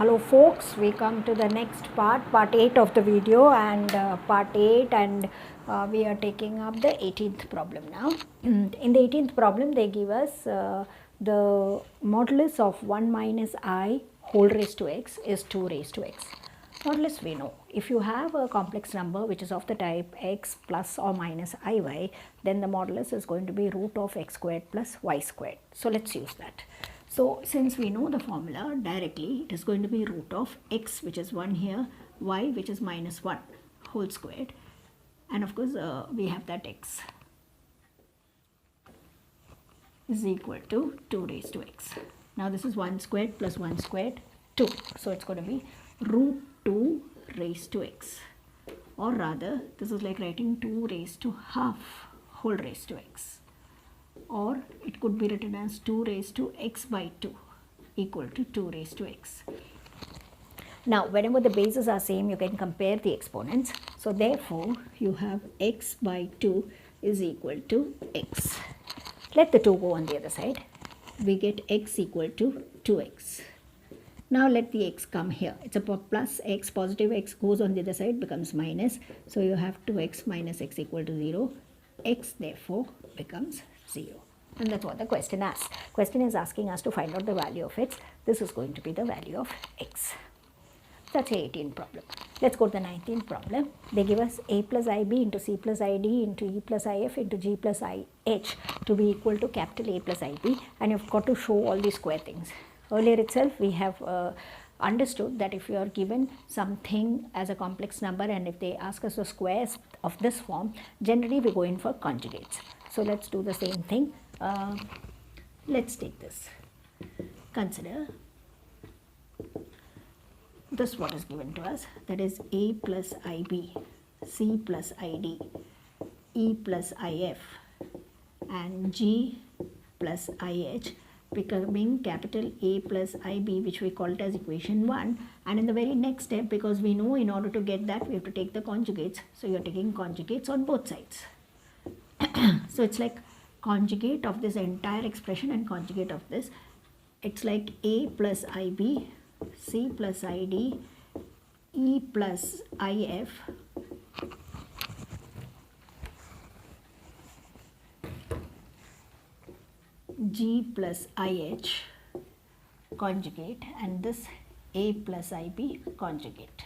Hello folks, we come to the next part 8 of the video, and part 8, and we are taking up the 18th problem now. In the 18th problem they give us the modulus of 1 minus I whole raised to x is 2 raised to x. Modulus we know, if you have a complex number which is of the type x plus or minus iy, then the modulus is going to be root of x squared plus y squared. So let's use that. So since we know the formula directly, it is going to be root of x, which is 1 here, y, which is minus 1 whole squared, and of course we have that x is equal to 2 raised to x. Now this is 1 squared plus 1 squared, 2. So it's going to be root 2 raised to x, or rather this is like writing 2 raised to half whole raised to x, or it could be written as 2 raised to x by 2 equal to 2 raised to x. Now whenever the bases are same, you can compare the exponents. So therefore you have x by 2 is equal to x. Let the 2 go on the other side. We get x equal to 2x. Now let the x come here. It's a plus x, positive x goes on the other side, becomes minus. So you have 2x minus x equal to 0. X therefore becomes 0. And that's what the question asks. Question is asking us to find out the value of x. This is going to be the value of x. That's the 18th problem. Let's go to the 19th problem. They give us a plus ib into c plus id into e plus if into g plus ih to be equal to capital A plus ib, and you've got to show all these square things. Earlier itself we have understood that if you are given something as a complex number and if they ask us the squares of this form, generally we go in for conjugates. So let's do the same thing. Let's take this. Consider this, what is given to us, that is a plus ib, c plus id, e plus if, and g plus ih becoming capital A plus ib, which we call it as equation 1. And in the very next step, because we know in order to get that we have to take the conjugates, so you're taking conjugates on both sides. So it's like conjugate of this entire expression and conjugate of this. It's like a plus ib, c plus id, e plus if, g plus ih conjugate, and this a plus ib conjugate.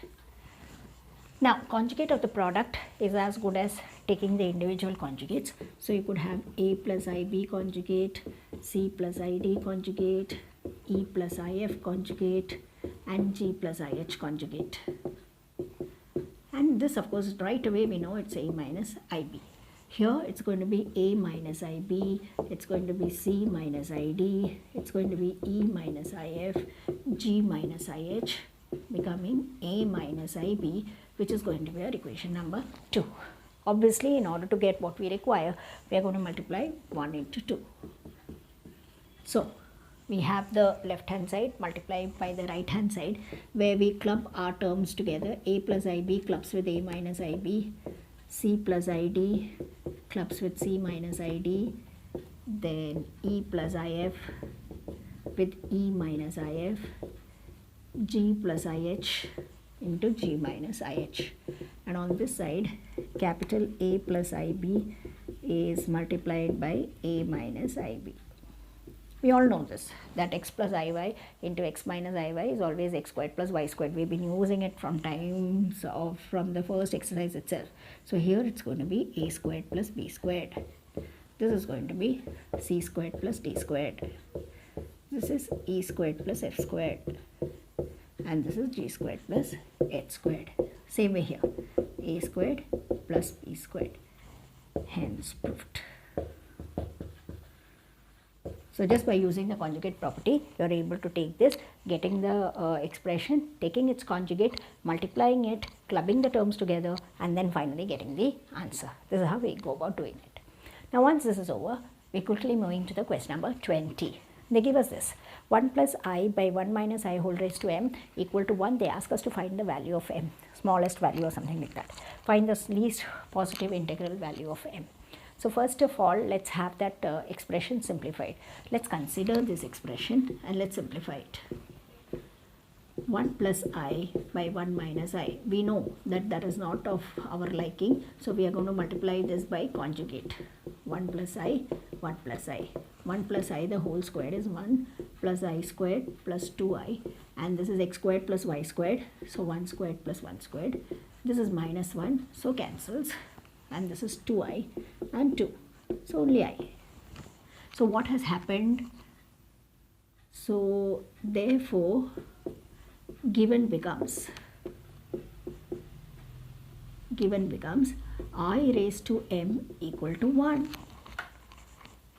Now conjugate of the product is as good as taking the individual conjugates. So you could have a plus ib conjugate, c plus id conjugate, e plus if conjugate, and g plus ih conjugate. And this, of course, right away we know it's a minus ib. Here it's going to be a minus ib, it's going to be c minus id, it's going to be e minus if, g minus ih, becoming a minus ib, which is going to be our equation number 2. Obviously, in order to get what we require, we are going to multiply 1 into 2. So we have the left hand side multiplied by the right hand side, where we club our terms together. A plus ib clubs with a minus ib, c plus id clubs with c minus id, then e plus if with e minus if, g plus ih into g minus ih, and on this side capital A plus ib is multiplied by a minus ib. We all know this, that x plus iy into x minus iy is always x squared plus y squared. We've been using it from the first exercise itself. So here it's going to be a squared plus b squared. This is going to be c squared plus d squared. This is e squared plus f squared. And this is g squared plus h squared. Same way here, a squared plus b squared. Hence proved. So just by using the conjugate property, you are able to take this, getting the expression, taking its conjugate, multiplying it, clubbing the terms together, and then finally getting the answer. This is how we go about doing it. Now once this is over, we quickly moving to the question number 20. They give us this, 1 plus I by 1 minus I whole raised to m equal to 1. They ask us to find the value of m, smallest value or something like that. Find the least positive integral value of m. So first of all, let's have that expression simplified. Let's consider this expression and let's simplify it. 1 plus I by 1 minus I. We know that that is not of our liking, so we are going to multiply this by conjugate. 1 plus I, 1 plus I. 1 plus I the whole squared is 1 plus I squared plus 2I, and this is x squared plus y squared, so 1 squared plus 1 squared. This is minus 1, so cancels, and this is 2I and 2, so only I. So what has happened? So therefore given becomes I raised to m equal to 1.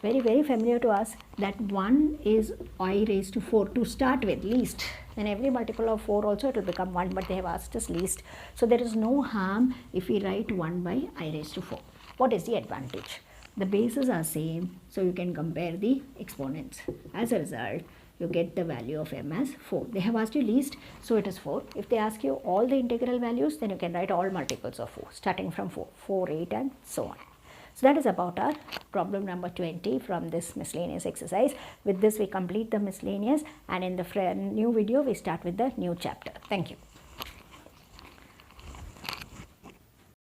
Very familiar to us that 1 is I raised to 4 to start with, least. Then every multiple of 4 also it will become 1, but they have asked us least. So there is no harm if we write 1 by I raised to 4. What is the advantage? The bases are same, so you can compare the exponents. As a result, you get the value of m as 4. They have asked you least, so it is 4. If they ask you all the integral values, then you can write all multiples of 4, starting from 4, 4, 8 and so on. So that is about our problem number 20 from this miscellaneous exercise. With this we complete the miscellaneous, and in the new video we start with the new chapter. Thank you.